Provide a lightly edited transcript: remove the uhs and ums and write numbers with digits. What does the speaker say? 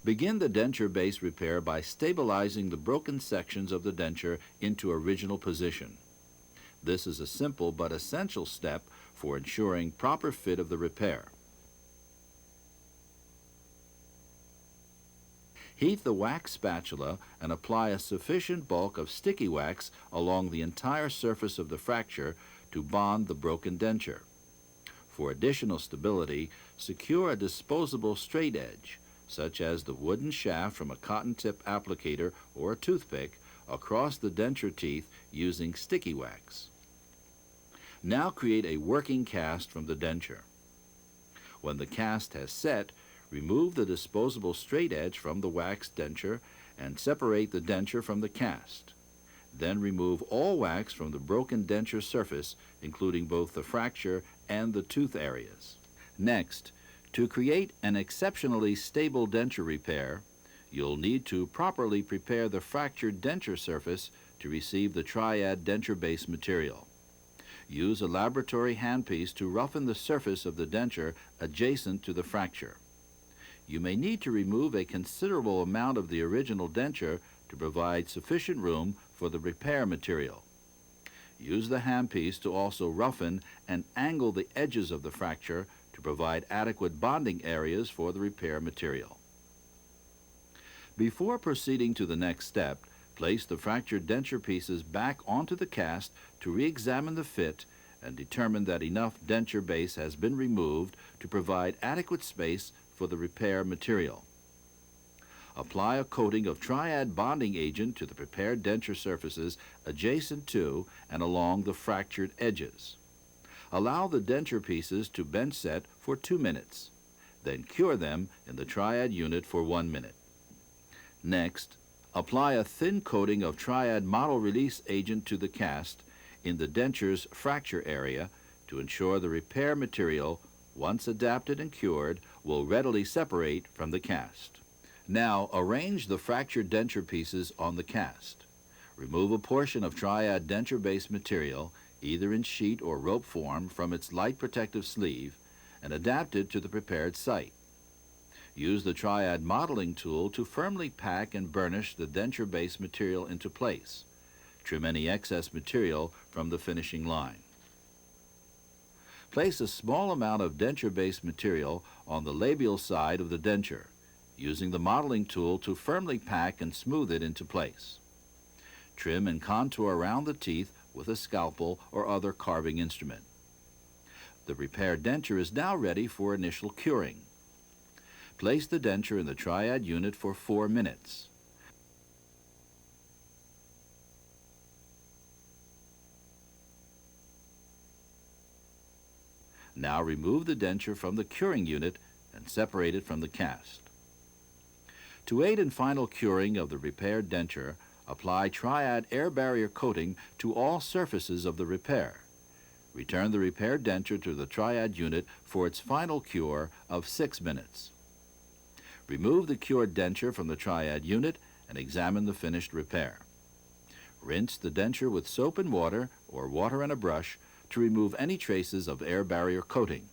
Begin the denture base repair by stabilizing the broken sections of the denture into original position. This is a simple but essential step for ensuring proper fit of the repair. Heat the wax spatula and apply a sufficient bulk of sticky wax along the entire surface of the fracture to bond the broken denture. For additional stability, secure a disposable straight edge, such as the wooden shaft from a cotton tip applicator or a toothpick, across the denture teeth using sticky wax. Now create a working cast from the denture. When the cast has set, remove the disposable straight edge from the wax denture and separate the denture from the cast. Then remove all wax from the broken denture surface, including both the fracture and the tooth areas. Next, to create an exceptionally stable denture repair, you'll need to properly prepare the fractured denture surface to receive the TRIAD denture base material. Use a laboratory handpiece to roughen the surface of the denture adjacent to the fracture. You may need to remove a considerable amount of the original denture to provide sufficient room for the repair material. Use the handpiece to also roughen and angle the edges of the fracture to provide adequate bonding areas for the repair material. Before proceeding to the next step, place the fractured denture pieces back onto the cast to re-examine the fit and determine that enough denture base has been removed to provide adequate space for the repair material. Apply a coating of TRIAD bonding agent to the prepared denture surfaces adjacent to and along the fractured edges. Allow the denture pieces to bench set for 2 minutes. Then cure them in the TRIAD unit for 1 minute. Next, apply a thin coating of TRIAD model release agent to the cast in the denture's fracture area to ensure the repair material, once adapted and cured, will readily separate from the cast. Now arrange the fractured denture pieces on the cast. Remove a portion of TRIAD denture base material, either in sheet or rope form, from its light protective sleeve and adapt it to the prepared site. Use the TRIAD modeling tool to firmly pack and burnish the denture base material into place. Trim any excess material from the finishing line. Place a small amount of denture base material on the labial side of the denture, using the modeling tool to firmly pack and smooth it into place. Trim and contour around the teeth with a scalpel or other carving instrument. The repaired denture is now ready for initial curing. Place the denture in the TRIAD unit for 4 minutes. Now remove the denture from the curing unit and separate it from the cast. To aid in final curing of the repaired denture, apply TRIAD air barrier coating to all surfaces of the repair. Return the repaired denture to the TRIAD unit for its final cure of 6 minutes. Remove the cured denture from the TRIAD unit and examine the finished repair. Rinse the denture with soap and water or water and a brush to remove any traces of air barrier coating.